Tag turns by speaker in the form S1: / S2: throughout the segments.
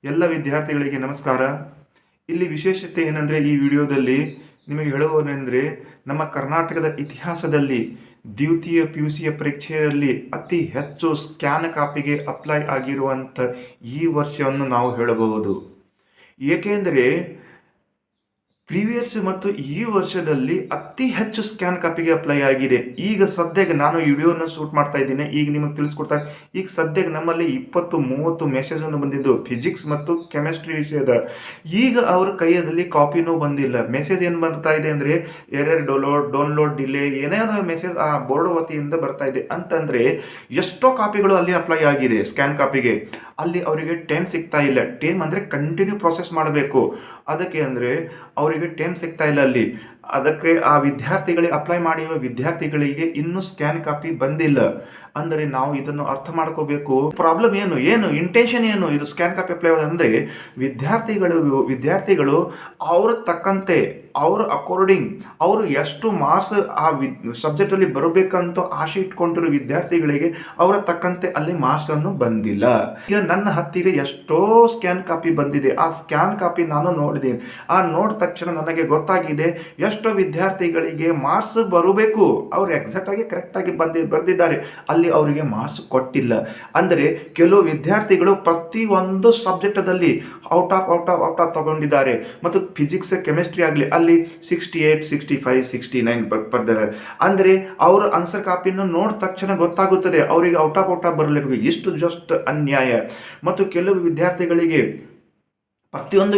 S1: ಎಲ್ಲ ವಿದ್ಯಾರ್ಥಿಗಳಿಗೆ ನಮಸ್ಕಾರ. ಇಲ್ಲಿ ವಿಶೇಷತೆ ಏನಂದರೆ ಈ ವಿಡಿಯೋದಲ್ಲಿ ನಿಮಗೆ ಹೇಳುವುದೆಂದರೆ ನಮ್ಮ ಕರ್ನಾಟಕದ ಇತಿಹಾಸದಲ್ಲಿ ದ್ವಿತೀಯ PUCಯ ಪರೀಕ್ಷೆಯಲ್ಲಿ ಅತಿ ಹೆಚ್ಚು ಸ್ಕ್ಯಾನ್ ಕಾಪಿಗೆ ಅಪ್ಲೈ ಆಗಿರುವಂಥ ಈ ವರ್ಷವನ್ನು ನಾವು ಹೇಳಬಹುದು. ಏಕೆಂದರೆ ಪ್ರೀವಿಯಸ್ ಮತ್ತು ಈ ವರ್ಷದಲ್ಲಿ ಅತಿ ಹೆಚ್ಚು ಸ್ಕ್ಯಾನ್ ಕಾಪಿಗೆ ಅಪ್ಲೈ ಆಗಿದೆ. ಈಗ ಸದ್ಯಕ್ಕೆ ನಾನು ವಿಡಿಯೋನ ಶೂಟ್ ಮಾಡ್ತಾ ಇದ್ದೀನಿ, ಈಗ ನಿಮಗೆ ತಿಳಿಸ್ಕೊಡ್ತಾ ಈಗ ಸದ್ಯಕ್ಕೆ ನಮ್ಮಲ್ಲಿ 20-30 ಮೆಸೇಜನ್ನು ಬಂದಿದ್ದು ಫಿಸಿಕ್ಸ್ ಮತ್ತು ಕೆಮಿಸ್ಟ್ರಿ ವಿಷಯದ. ಈಗ ಅವ್ರ ಕೈಯಲ್ಲಿ ಕಾಪಿನೂ ಬಂದಿಲ್ಲ. ಮೆಸೇಜ್ ಏನು ಬರ್ತಾ ಇದೆ ಅಂದರೆ ಎರರ್ ಡೌನ್ಲೋಡ್ ಡಿಲೇ ಏನೇನೋ ಮೆಸೇಜ್ ಆ ಬೋರ್ಡ್ ವತಿಯಿಂದ ಬರ್ತಾ ಇದೆ. ಅಂತಂದರೆ ಎಷ್ಟೋ ಕಾಪಿಗಳು ಅಲ್ಲಿ ಅಪ್ಲೈ ಆಗಿದೆ ಸ್ಕ್ಯಾನ್ ಕಾಪಿಗೆ. ಅಲ್ಲಿ ಅವರಿಗೆ ಟೈಮ್ ಸಿಗ್ತಾ ಇಲ್ಲ. ಟೈಮ್ ಅಂದರೆ ಕಂಟಿನ್ಯೂ ಪ್ರೋಸೆಸ್ ಮಾಡಬೇಕು. ಅದಕ್ಕೆ ಅಂದರೆ ಅವರಿಗೆ ಟೈಮ್ ಸಿಗ್ತಾ ಇಲ್ಲ ಅಲ್ಲಿ. ಅದಕ್ಕೆ ಆ ವಿದ್ಯಾರ್ಥಿಗಳಿಗೆ ಅಪ್ಲೈ ಮಾಡಿರುವ ವಿದ್ಯಾರ್ಥಿಗಳಿಗೆ ಇನ್ನೂ ಸ್ಕ್ಯಾನ್ ಕಾಪಿ ಬಂದಿಲ್ಲ. ಅಂದರೆ ನಾವು ಇದನ್ನು ಅರ್ಥ ಮಾಡ್ಕೋಬೇಕು. ಪ್ರಾಬ್ಲಮ್ ಏನು ಇಂಟೆನ್ಷನ್ ಏನು ಇದು ಸ್ಕ್ಯಾನ್ ಕಾಪಿ ಅಪ್ಲೈ ಅಂದರೆ ವಿದ್ಯಾರ್ಥಿಗಳು ಅವ್ರ ತಕ್ಕಂತೆ ಅವ್ರ ಅಕಾರ್ಡಿಂಗ್ ಅವರು ಎಷ್ಟು ಮಾರ್ಕ್ಸ್ ಆ ಸಬ್ಜೆಕ್ಟಲ್ಲಿ ಬರಬೇಕಂತ ಆಸೆ ಇಟ್ಕೊಂಡಿರೋ ವಿದ್ಯಾರ್ಥಿಗಳಿಗೆ ಅವರ ತಕ್ಕಂತೆ ಅಲ್ಲಿ ಮಾರ್ಕ್ಸ್ ಅನ್ನು ಬಂದಿಲ್ಲ. ಈಗ ನನ್ನ ಹತ್ತಿರ ಎಷ್ಟೋ ಸ್ಕ್ಯಾನ್ ಕಾಪಿ ಬಂದಿದೆ. ಆ ಸ್ಕ್ಯಾನ್ ಕಾಪಿ ನಾನು ನೋಡಿದ್ದೀನಿ. ಆ ನೋಡಿದ ತಕ್ಷಣ ನನಗೆ ಗೊತ್ತಾಗಿದೆ ಎಷ್ಟೋ ವಿದ್ಯಾರ್ಥಿಗಳಿಗೆ ಮಾರ್ಕ್ಸ್ ಬರಬೇಕು, ಅವ್ರು ಎಕ್ಸಾಕ್ಟ್ ಆಗಿ ಕರೆಕ್ಟಾಗಿ ಬರೆದಿದ್ದಾರೆ, ಅಲ್ಲಿ ಅವರಿಗೆ ಮಾರ್ಕ್ಸ್ ಕೊಟ್ಟಿಲ್ಲ. ಅಂದರೆ ಕೆಲವು ವಿದ್ಯಾರ್ಥಿಗಳು ಪ್ರತಿಯೊಂದು ಸಬ್ಜೆಕ್ಟದಲ್ಲಿ ಔಟ್ ಆಫ್ ತಗೊಂಡಿದ್ದಾರೆ. ಮತ್ತು ಫಿಸಿಕ್ಸ್ ಕೆಮಿಸ್ಟ್ರಿ ಆಗಲಿ ಅಲ್ಲಿ 68, 65, 69 ಬರ್ತಾರೆ. ಅಂದರೆ ಅವರು ಆನ್ಸರ್ ಕಾಪಿಯನ್ನು ನೋಡಿದ ತಕ್ಷಣ ಗೊತ್ತಾಗುತ್ತದೆ ಅವರಿಗೆ ಔಟ್ ಆಫ್ ಬರಲೇಬೇಕು. ಇಷ್ಟು ಜಸ್ಟ್ ಅನ್ಯಾಯ. ಮತ್ತು ಕೆಲವು ವಿದ್ಯಾರ್ಥಿಗಳಿಗೆ ಪ್ರತಿಯೊಂದು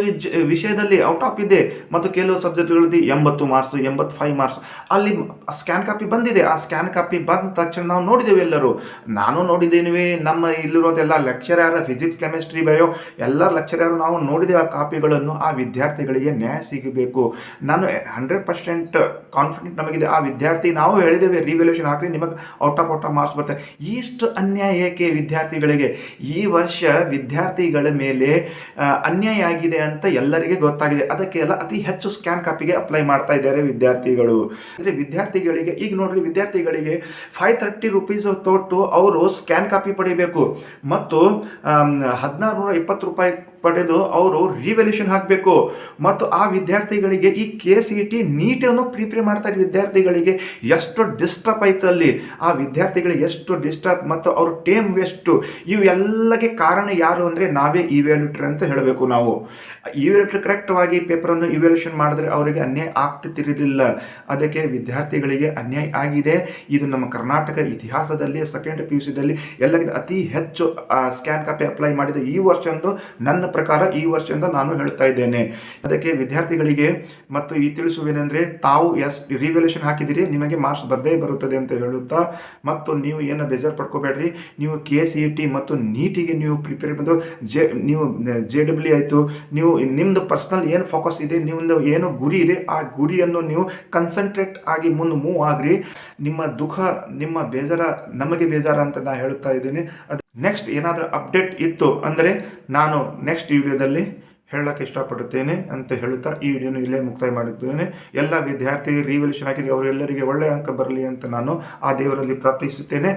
S1: ವಿಷಯದಲ್ಲಿ ಔಟ್ ಆಫ್ ಇದೆ ಮತ್ತು ಕೆಲವು ಸಬ್ಜೆಕ್ಟ್ಗಳಲ್ಲಿ 80 ಮಾರ್ಕ್ಸ್ 85 ಮಾರ್ಕ್ಸ್ ಅಲ್ಲಿ ಸ್ಕ್ಯಾನ್ ಕಾಪಿ ಬಂದಿದೆ. ಆ ಸ್ಕ್ಯಾನ್ ಕಾಪಿ ಬಂದ ತಕ್ಷಣ ನಾವು ನೋಡಿದ್ದೇವೆ, ಎಲ್ಲರೂ ನಾನು ನೋಡಿದ್ದೇವೆ. ನಮ್ಮ ಇಲ್ಲಿರೋದೆಲ್ಲ ಲೆಕ್ಚರರ್ ಫಿಸಿಕ್ಸ್ ಕೆಮಿಸ್ಟ್ರಿ ಬಯೋ ಎಲ್ಲ ಲೆಕ್ಚರರ್ ನಾವು ನೋಡಿದ್ದೇವೆ. ಆ ಕಾಪಿಗಳನ್ನು ಆ ವಿದ್ಯಾರ್ಥಿಗಳಿಗೆ ನ್ಯಾಯ ಸಿಗಬೇಕು. ನಾನು 100% ಕಾನ್ಫಿಡೆಂಟ್ ನಮಗಿದೆ. ಆ ವಿದ್ಯಾರ್ಥಿ ನಾವು ಹೇಳಿದ್ದೇವೆ ರಿವ್ಯಾಲ್ಯೂಷನ್ ಹಾಕಿ ನಿಮಗೆ ಔಟ್ ಆಫ್ ಮಾರ್ಕ್ಸ್ ಬರ್ತದೆ. ಇಷ್ಟು ಅನ್ಯಾಯ ಏಕೆ ವಿದ್ಯಾರ್ಥಿಗಳಿಗೆ? ಈ ವರ್ಷ ವಿದ್ಯಾರ್ಥಿಗಳ ಮೇಲೆ ಅನ್ಯಾಯ ಆಗಿದೆ ಅಂತ ಎಲ್ಲರಿಗೆ ಗೊತ್ತಾಗಿದೆ. ಅದಕ್ಕೆ ಎಲ್ಲ ಅತಿ ಹೆಚ್ಚು ಸ್ಕ್ಯಾನ್ ಕಾಪಿಗೆ ಅಪ್ಲೈ ಮಾಡ್ತಾ ಇದ್ದಾರೆ ವಿದ್ಯಾರ್ಥಿಗಳು. ಅಂದರೆ ವಿದ್ಯಾರ್ಥಿಗಳಿಗೆ ಈಗ ನೋಡ್ರಿ, ವಿದ್ಯಾರ್ಥಿಗಳಿಗೆ 530 ರೂಪೀಸ್ ತೊಟ್ಟು ಅವರು ಸ್ಕ್ಯಾನ್ ಕಾಪಿ ಪಡಿಬೇಕು ಮತ್ತು 1620 ರೂಪಾಯಿ ಪಡೆದು ಅವರು ರಿವ್ಯಾಲ್ಯೂಷನ್ ಹಾಕಬೇಕು. ಮತ್ತು ಆ ವಿದ್ಯಾರ್ಥಿಗಳಿಗೆ ಈ KCET ನೀಟನ್ನು ಪ್ರಿಪೇರ್ ಮಾಡ್ತಾರೆ. ವಿದ್ಯಾರ್ಥಿಗಳಿಗೆ ಎಷ್ಟು ಡಿಸ್ಟರ್ಬ್ ಆಯ್ತು ಅಲ್ಲಿ. ಆ ವಿದ್ಯಾರ್ಥಿಗಳಿಗೆ ಎಷ್ಟು ಡಿಸ್ಟರ್ಬ್ ಮತ್ತು ಅವ್ರ ಟೈಮ್ ವೇಸ್ಟು. ಇವೆಲ್ಲಕ್ಕೆ ಕಾರಣ ಯಾರು ಅಂದರೆ ನಾವೇ ಇವ್ಯಾಲ್ಯೂಟರ್ ಅಂತ ಹೇಳಬೇಕು. ನಾವು ಇವ್ಯಾಲ್ಯೂಟರ್ ಕರೆಕ್ಟವಾಗಿ ಪೇಪರನ್ನು ಇವ್ಯಾಲ್ಯೂಷನ್ ಮಾಡಿದ್ರೆ ಅವರಿಗೆ ಅನ್ಯಾಯ ಆಗ್ತಿರಲಿಲ್ಲ. ಅದಕ್ಕೆ ವಿದ್ಯಾರ್ಥಿಗಳಿಗೆ ಅನ್ಯಾಯ ಆಗಿದೆ. ಇದು ನಮ್ಮ ಕರ್ನಾಟಕ ಇತಿಹಾಸದಲ್ಲಿ ಸೆಕೆಂಡ್ PUCದಲ್ಲಿ ಎಲ್ಲಕ್ಕಿಂತ ಅತಿ ಹೆಚ್ಚು ಸ್ಕ್ಯಾನ್ ಕಾಪಿ ಅಪ್ಲೈ ಮಾಡಿದ ಈ ವರ್ಷ ಎಂದು ನನ್ನ ಪ್ರಕಾರ ಈ ವರ್ಷದಿಂದ ನಾನು ಹೇಳ್ತಾ ಇದ್ದೇನೆ. ಅದಕ್ಕೆ ವಿದ್ಯಾರ್ಥಿಗಳಿಗೆ ಮತ್ತು ಈ ತಿಳಿಸುವೇನೆಂದರೆ ತಾವು ರಿವ್ಯಾಲ್ಯೂಷನ್ ಹಾಕಿದಿರಿ, ನಿಮಗೆ ಮಾರ್ಕ್ಸ್ ಬರದೇ ಬರುತ್ತದೆ ಅಂತ ಹೇಳುತ್ತಾ, ಮತ್ತು ನೀವು ಏನು ಬೇಜಾರು ಪಡ್ಕೋಬೇಡ್ರಿ. ನೀವು KCET ಮತ್ತು ನೀಟಿಗೆ ನೀವು ಪ್ರಿಪೇರ್ ಬಂದು ನೀವು JEE ಆಯಿತು, ನೀವು ನಿಮ್ಮದು ಪರ್ಸ್ನಲ್ ಏನು ಫೋಕಸ್ ಇದೆ, ನಿಮ್ಮದು ಏನು ಗುರಿ ಇದೆ, ಆ ಗುರಿಯನ್ನು ನೀವು ಕನ್ಸಂಟ್ರೇಟ್ ಆಗಿ ಮುಂದೆ ಮೂವ್ ಆಗ್ರಿ. ನಿಮ್ಮ ದುಃಖ ನಿಮ್ಮ ಬೇಜಾರ ನಮಗೆ ಬೇಜಾರ ಅಂತ ನಾನು ಹೇಳುತ್ತಾ ಇದ್ದೀನಿ. ಅದು ನೆಕ್ಸ್ಟ್ ಏನಾದರೂ ಅಪ್ಡೇಟ್ ಇತ್ತು ಅಂದರೆ ನಾನು ನೆಕ್ಸ್ಟ್ ವಿಡಿಯೋದಲ್ಲಿ ಹೇಳಕ್ಕೆ ಇಷ್ಟಪಡುತ್ತೇನೆ ಅಂತ ಹೇಳುತ್ತಾ ಈ ವಿಡಿಯೋನು ಇಲ್ಲೇ ಮುಕ್ತಾಯ ಮಾಡಿದ್ದೇನೆ. ಎಲ್ಲ ವಿದ್ಯಾರ್ಥಿ ರಿವ್ಯಾಲ್ಯೂಷನ್ ಹಾಕಿರಿ, ಅವರೆಲ್ಲರಿಗೆ ಒಳ್ಳೆಯ ಅಂಕ ಬರಲಿ ಅಂತ ನಾನು ಆ ದೇವರಲ್ಲಿ ಪ್ರಾರ್ಥಿಸುತ್ತೇನೆ.